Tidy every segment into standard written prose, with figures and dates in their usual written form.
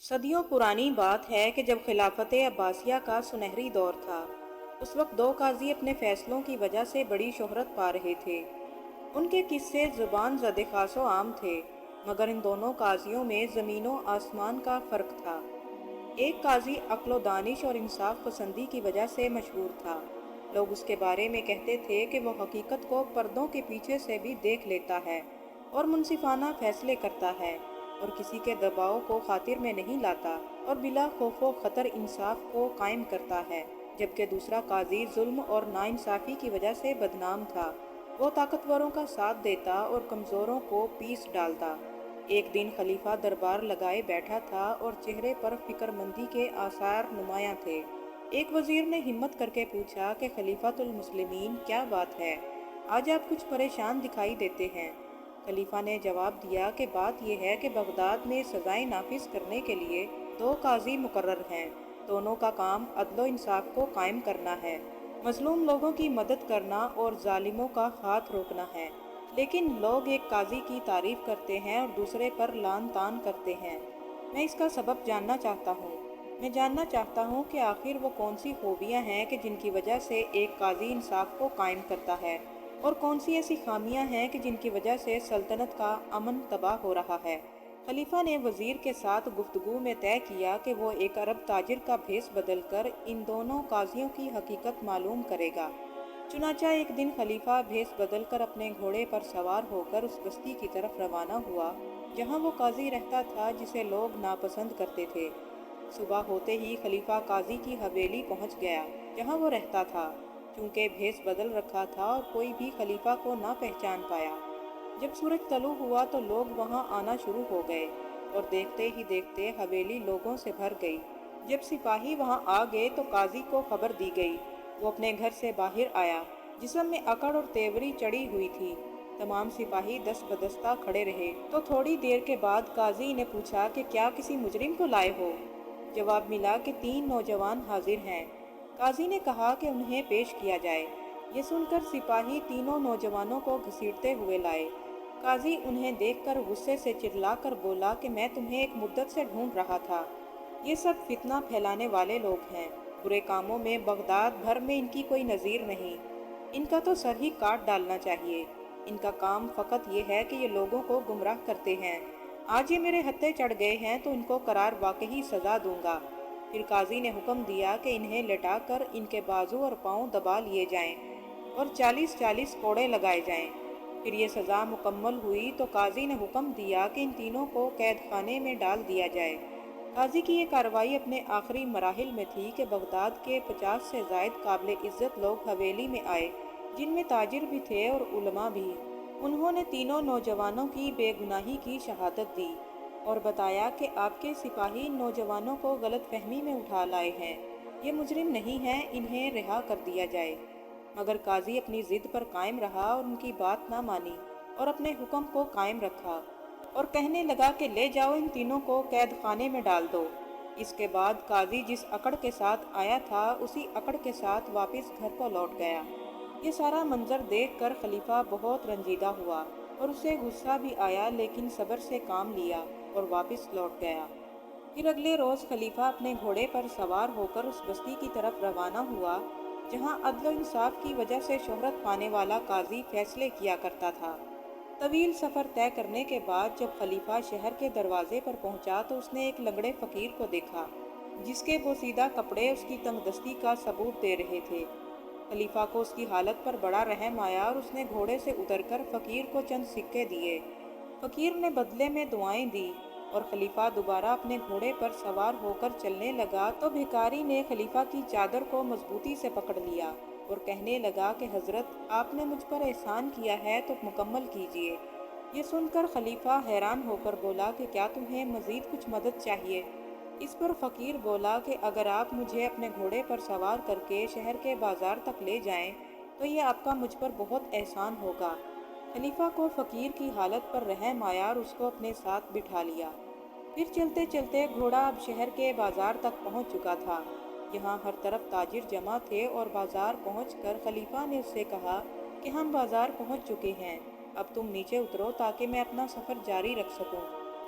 صدیوں پرانی بات ہے کہ جب خلافت عباسیہ کا سنہری دور تھا، اس وقت دو قاضی اپنے فیصلوں کی وجہ سے بڑی شہرت پا رہے تھے۔ ان کے قصے زبان زد خاص و عام تھے، مگر ان دونوں قاضیوں میں زمین و آسمان کا فرق تھا۔ ایک قاضی عقل و دانش اور انصاف پسندی کی وجہ سے مشہور تھا۔ لوگ اس کے بارے میں کہتے تھے کہ وہ حقیقت کو پردوں کے پیچھے سے بھی دیکھ لیتا ہے اور منصفانہ فیصلے کرتا ہے اور کسی کے دباؤ کو خاطر میں نہیں لاتا اور بلا خوف و خطر انصاف کو قائم کرتا ہے، جبکہ دوسرا قاضی ظلم اور ناانصافی کی وجہ سے بدنام تھا۔ وہ طاقتوروں کا ساتھ دیتا اور کمزوروں کو پیس ڈالتا۔ ایک دن خلیفہ دربار لگائے بیٹھا تھا اور چہرے پر فکر مندی کے آثار نمایاں تھے۔ ایک وزیر نے ہمت کر کے پوچھا کہ خلیفۃ المسلمین، کیا بات ہے؟ آج آپ کچھ پریشان دکھائی دیتے ہیں۔ خلیفہ نے جواب دیا کہ بات یہ ہے کہ بغداد میں سزائیں نافذ کرنے کے لیے دو قاضی مقرر ہیں۔ دونوں کا کام عدل و انصاف کو قائم کرنا ہے، مظلوم لوگوں کی مدد کرنا اور ظالموں کا ہاتھ روکنا ہے۔ لیکن لوگ ایک قاضی کی تعریف کرتے ہیں اور دوسرے پر لعن طعن کرتے ہیں۔ میں اس کا سبب جاننا چاہتا ہوں۔ میں جاننا چاہتا ہوں کہ آخر وہ کون سی خوبیاں ہیں کہ جن کی وجہ سے ایک قاضی انصاف کو قائم کرتا ہے، اور کون سی ایسی خامیاں ہیں کہ جن کی وجہ سے سلطنت کا امن تباہ ہو رہا ہے۔ خلیفہ نے وزیر کے ساتھ گفتگو میں طے کیا کہ وہ ایک عرب تاجر کا بھیس بدل کر ان دونوں قاضیوں کی حقیقت معلوم کرے گا۔ چنانچہ ایک دن خلیفہ بھیس بدل کر اپنے گھوڑے پر سوار ہو کر اس بستی کی طرف روانہ ہوا جہاں وہ قاضی رہتا تھا جسے لوگ ناپسند کرتے تھے۔ صبح ہوتے ہی خلیفہ قاضی کی حویلی پہنچ گیا جہاں وہ رہتا تھا، چونکہ بھیس بدل رکھا تھا اور کوئی بھی خلیفہ کو نہ پہچان پایا۔ جب سورج طلوع ہوا تو لوگ وہاں آنا شروع ہو گئے اور دیکھتے ہی دیکھتے حویلی لوگوں سے بھر گئی۔ جب سپاہی وہاں آ گئے تو قاضی کو خبر دی گئی۔ وہ اپنے گھر سے باہر آیا، جسم میں اکڑ اور تیوری چڑھی ہوئی تھی۔ تمام سپاہی دست بدستہ کھڑے رہے تو تھوڑی دیر کے بعد قاضی نے پوچھا کہ کیا کسی مجرم کو لائے ہو؟ جواب ملا کہ 3 نوجوان حاضر ہیں۔ قاضی نے کہا کہ انہیں پیش کیا جائے۔ یہ سن کر سپاہی تینوں نوجوانوں کو گھسیٹتے ہوئے لائے۔ قاضی انہیں دیکھ کر غصے سے چرلا کر بولا کہ میں تمہیں ایک مدت سے ڈھونڈ رہا تھا۔ یہ سب فتنہ پھیلانے والے لوگ ہیں، برے کاموں میں بغداد بھر میں ان کی کوئی نظیر نہیں۔ ان کا تو سر ہی کاٹ ڈالنا چاہیے۔ ان کا کام فقط یہ ہے کہ یہ لوگوں کو گمراہ کرتے ہیں۔ آج یہ میرے ہتھے چڑھ گئے ہیں تو ان کو قرار واقعی سزا دوں گا۔ پھر قاضی نے حکم دیا کہ انہیں لٹا کر ان کے بازو اور پاؤں دبا لیے جائیں اور 40 کوڑے لگائے جائیں۔ پھر یہ سزا مکمل ہوئی تو قاضی نے حکم دیا کہ ان تینوں کو قید خانے میں ڈال دیا جائے۔ قاضی کی یہ کارروائی اپنے آخری مراحل میں تھی کہ بغداد کے 50 سے زائد قابل عزت لوگ حویلی میں آئے، جن میں تاجر بھی تھے اور علماء بھی۔ انہوں نے تینوں نوجوانوں کی بے گناہی کی شہادت دی اور بتایا کہ آپ کے سپاہی ان نوجوانوں کو غلط فہمی میں اٹھا لائے ہیں۔ یہ مجرم نہیں ہیں، انہیں رہا کر دیا جائے۔ مگر قاضی اپنی ضد پر قائم رہا اور ان کی بات نہ مانی اور اپنے حکم کو قائم رکھا اور کہنے لگا کہ لے جاؤ، ان تینوں کو قید خانے میں ڈال دو۔ اس کے بعد قاضی جس اکڑ کے ساتھ آیا تھا اسی اکڑ کے ساتھ واپس گھر کو لوٹ گیا۔ یہ سارا منظر دیکھ کر خلیفہ بہت رنجیدہ ہوا اور اسے غصہ بھی آیا، لیکن صبر سے کام لیا اور واپس لوٹ گیا۔ پھر اگلے روز خلیفہ اپنے گھوڑے پر سوار ہو کر اس بستی کی طرف روانہ ہوا جہاں عدل و انصاف کی وجہ سے شہرت پانے والا قاضی فیصلے کیا کرتا تھا۔ طویل سفر طے کرنے کے بعد جب خلیفہ شہر کے دروازے پر پہنچا تو اس نے ایک لنگڑے فقیر کو دیکھا جس کے بوسیدہ کپڑے اس کی تنگ دستی کا ثبوت دے رہے تھے۔ خلیفہ کو اس کی حالت پر بڑا رحم آیا اور اس نے گھوڑے سے اتر کر فقیر کو چند سکے دیے۔ فقیر نے بدلے میں دعائیں دی اور خلیفہ دوبارہ اپنے گھوڑے پر سوار ہو کر چلنے لگا تو بھکاری نے خلیفہ کی چادر کو مضبوطی سے پکڑ لیا اور کہنے لگا کہ حضرت، آپ نے مجھ پر احسان کیا ہے تو مکمل کیجیے۔ یہ سن کر خلیفہ حیران ہو کر بولا کہ کیا تمہیں مزید کچھ مدد چاہیے؟ اس پر فقیر بولا کہ اگر آپ مجھے اپنے گھوڑے پر سوار کر کے شہر کے بازار تک لے جائیں تو یہ آپ کا مجھ پر بہت احسان ہوگا۔ خلیفہ کو فقیر کی حالت پر رحم آیا اور اس کو اپنے ساتھ بٹھا لیا۔ پھر چلتے چلتے گھوڑا اب شہر کے بازار تک پہنچ چکا تھا۔ یہاں ہر طرف تاجر جمع تھے اور بازار پہنچ کر خلیفہ نے اس سے کہا کہ ہم بازار پہنچ چکے ہیں، اب تم نیچے اترو تاکہ میں اپنا سفر جاری رکھ سکوں۔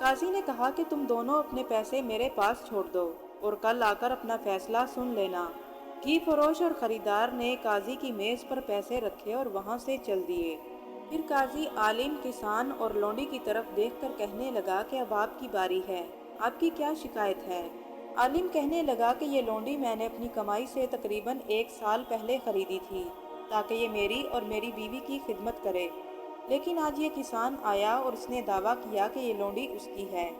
قاضی نے کہا کہ تم دونوں اپنے پیسے میرے پاس چھوڑ دو اور کل آ کر اپنا فیصلہ سن لینا۔ گھی فروش اور خریدار نے قاضی کی میز پر پیسے رکھے اور وہاں سے چل دیے۔ پھر قاضی عالم، کسان اور لونڈی کی طرف دیکھ کر کہنے لگا کہ اب آپ کی باری ہے، آپ کی کیا شکایت ہے؟ عالم کہنے لگا کہ یہ لونڈی میں نے اپنی کمائی سے تقریباً 1 سال پہلے خریدی تھی تاکہ یہ میری اور میری بیوی کی خدمت کرے، لیکن آج یہ کسان آیا اور اس نے دعویٰ کیا کہ یہ لونڈی اس کی ہے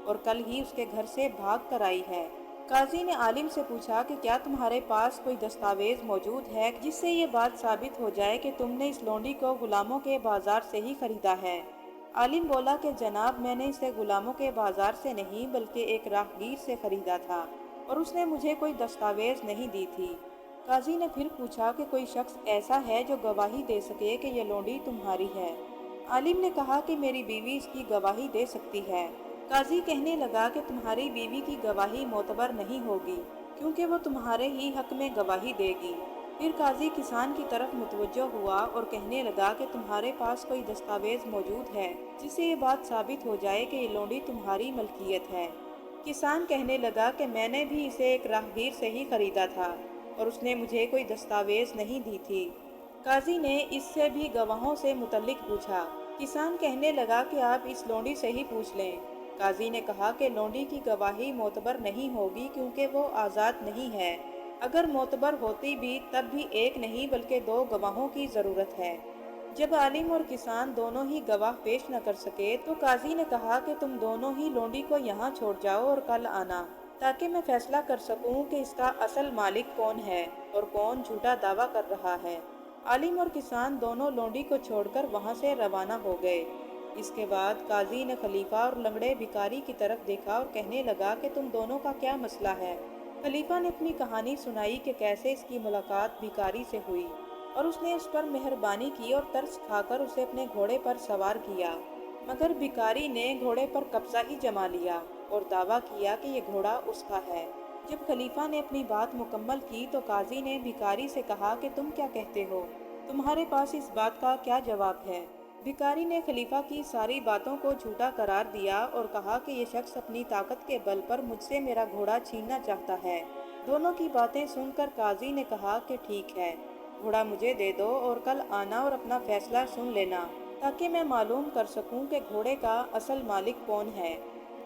اور کل ہی اس کے گھر سے بھاگ کر آئی ہے۔ قاضی نے عالم سے پوچھا کہ کیا تمہارے پاس کوئی دستاویز موجود ہے جس سے یہ بات ثابت ہو جائے کہ تم نے اس لونڈی کو غلاموں کے بازار سے ہی خریدا ہے؟ عالم بولا کہ جناب، میں نے اسے غلاموں کے بازار سے نہیں بلکہ ایک راہگیر سے خریدا تھا اور اس نے مجھے کوئی دستاویز نہیں دی تھی۔ قاضی نے پھر پوچھا کہ کوئی شخص ایسا ہے جو گواہی دے سکے کہ یہ لونڈی تمہاری ہے؟ عالم نے کہا کہ میری بیوی اس کی گواہی دے سکتی ہے۔ قاضی کہنے لگا کہ تمہاری بیوی کی گواہی معتبر نہیں ہوگی کیونکہ وہ تمہارے ہی حق میں گواہی دے گی۔ پھر قاضی کسان کی طرف متوجہ ہوا اور کہنے لگا کہ تمہارے پاس کوئی دستاویز موجود ہے جس سے یہ بات ثابت ہو جائے کہ یہ لونڈی تمہاری ملکیت ہے؟ کسان کہنے لگا کہ میں نے بھی اسے ایک راہگیر سے ہی خریدا تھا اور اس نے مجھے کوئی دستاویز نہیں دی تھی۔ قاضی نے اس سے بھی گواہوں سے متعلق پوچھا۔ کسان کہنے لگا کہ آپ اس لونڈی سے ہی پوچھ لیں۔ قاضی نے کہا کہ لونڈی کی گواہی معتبر نہیں ہوگی کیونکہ وہ آزاد نہیں ہے۔ اگر معتبر ہوتی بھی تب بھی ایک نہیں بلکہ 2 گواہوں کی ضرورت ہے۔ جب عالم اور کسان دونوں ہی گواہ پیش نہ کر سکے تو قاضی نے کہا کہ تم دونوں ہی لونڈی کو یہاں چھوڑ جاؤ اور کل آنا تاکہ میں فیصلہ کر سکوں کہ اس کا اصل مالک کون ہے اور کون جھوٹا دعویٰ کر رہا ہے۔ عالم اور کسان دونوں لونڈی کو چھوڑ کر وہاں سے روانہ ہو گئے۔ اس کے بعد قاضی نے خلیفہ اور لنگڑے بھکاری کی طرف دیکھا اور کہنے لگا کہ تم دونوں کا کیا مسئلہ ہے؟ خلیفہ نے اپنی کہانی سنائی کہ کیسے اس کی ملاقات بھکاری سے ہوئی اور اس نے اس پر مہربانی کی اور ترس کھا کر اسے اپنے گھوڑے پر سوار کیا، مگر بھکاری نے گھوڑے پر قبضہ ہی جما لیا اور دعویٰ کیا کہ یہ گھوڑا اس کا ہے۔ جب خلیفہ نے اپنی بات مکمل کی تو قاضی نے بھکاری سے کہا کہ تم کیا کہتے ہو؟ تمہارے پاس اس بات کا کیا جواب ہے؟ بھکاری نے خلیفہ کی ساری باتوں کو جھوٹا قرار دیا اور کہا کہ یہ شخص اپنی طاقت کے بل پر مجھ سے میرا گھوڑا چھیننا چاہتا ہے۔ دونوں کی باتیں سن کر قاضی نے کہا کہ ٹھیک ہے، گھوڑا مجھے دے دو اور کل آنا اور اپنا فیصلہ سن لینا تاکہ میں معلوم کر سکوں کہ گھوڑے کا اصل مالک کون ہے۔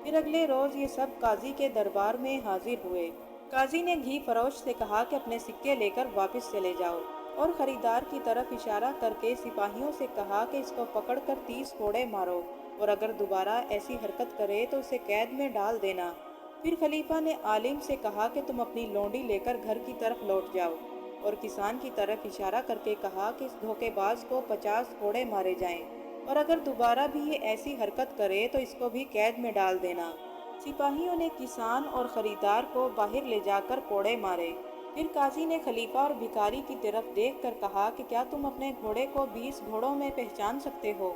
پھر اگلے روز یہ سب قاضی کے دربار میں حاضر ہوئے۔ قاضی نے گھی فروش سے کہا کہ اپنے سکے لے کر واپس چلے جاؤ اور خریدار کی طرف اشارہ کر کے سپاہیوں سے کہا کہ اس کو پکڑ کر 30 کوڑے مارو اور اگر دوبارہ ایسی حرکت کرے تو اسے قید میں ڈال دینا۔ پھر خلیفہ نے عالم سے کہا کہ تم اپنی لونڈی لے کر گھر کی طرف لوٹ جاؤ اور کسان کی طرف اشارہ کر کے کہا کہ اس دھوکے باز کو 50 کوڑے مارے جائیں اور اگر دوبارہ بھی یہ ایسی حرکت کرے تو اس کو بھی قید میں ڈال دینا۔ سپاہیوں نے کسان اور خریدار کو باہر لے جا کر کوڑے مارے۔ پھر قاضی نے خلیفہ اور بھکاری کی طرف دیکھ کر کہا کہ کیا تم اپنے گھوڑے کو 20 گھوڑوں میں پہچان سکتے ہو؟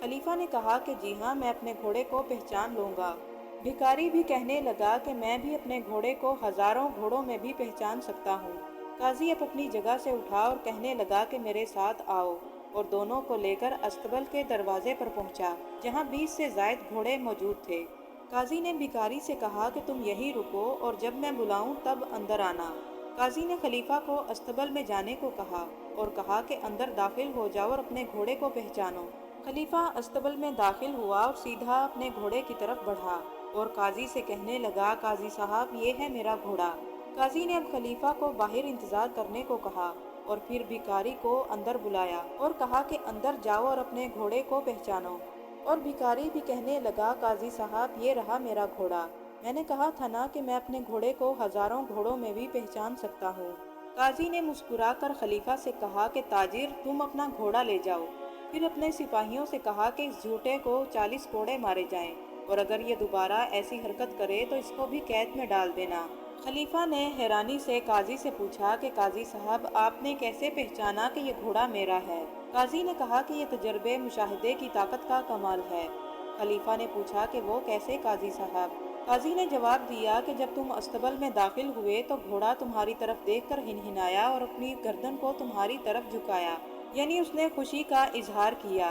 خلیفہ نے کہا کہ جی ہاں، میں اپنے گھوڑے کو پہچان لوں گا۔ بھکاری بھی کہنے لگا کہ میں بھی اپنے گھوڑے کو ہزاروں گھوڑوں میں بھی پہچان سکتا ہوں۔ قاضی اب اپنی جگہ سے اٹھا اور کہنے لگا کہ میرے ساتھ آؤ، اور دونوں کو لے کر استبل کے دروازے پر پہنچا جہاں 20 سے زائد گھوڑے موجود تھے۔ قاضی نے بھکاری سے کہا کہ تم یہیں رکو اور جب میں بلاؤں تب اندر آنا۔ قاضی نے خلیفہ کو استبل میں جانے کو کہا اور کہا کہ اندر داخل ہو جاؤ اور اپنے گھوڑے کو پہچانو۔ خلیفہ استبل میں داخل ہوا اور سیدھا اپنے گھوڑے کی طرف بڑھا اور قاضی سے کہنے لگا، قاضی صاحب، یہ ہے میرا گھوڑا۔ قاضی نے اب خلیفہ کو باہر انتظار کرنے کو کہا اور پھر بھکاری کو اندر بلایا اور کہا کہ اندر جاؤ اور اپنے گھوڑے کو پہچانو۔ اور بھکاری بھی کہنے لگا، قاضی صاحب، یہ رہا میرا گھوڑا، میں نے کہا تھا نا کہ میں اپنے گھوڑے کو ہزاروں گھوڑوں میں بھی پہچان سکتا ہوں۔ قاضی نے مسکرا کر خلیفہ سے کہا کہ تاجر، تم اپنا گھوڑا لے جاؤ۔ پھر اپنے سپاہیوں سے کہا کہ اس جھوٹے کو 40 کوڑے مارے جائیں اور اگر یہ دوبارہ ایسی حرکت کرے تو اس کو بھی قید میں ڈال دینا۔ خلیفہ نے حیرانی سے قاضی سے پوچھا کہ قاضی صاحب، آپ نے کیسے پہچانا کہ یہ گھوڑا میرا ہے؟ قاضی نے کہا کہ یہ تجربے مشاہدے کی طاقت کا کمال ہے۔ خلیفہ نے پوچھا کہ وہ کیسے قاضی صاحب؟ قاضی نے جواب دیا کہ جب تم استبل میں داخل ہوئے تو گھوڑا تمہاری طرف دیکھ کر ہنہنایا اور اپنی گردن کو تمہاری طرف جھکایا، یعنی اس نے خوشی کا اظہار کیا،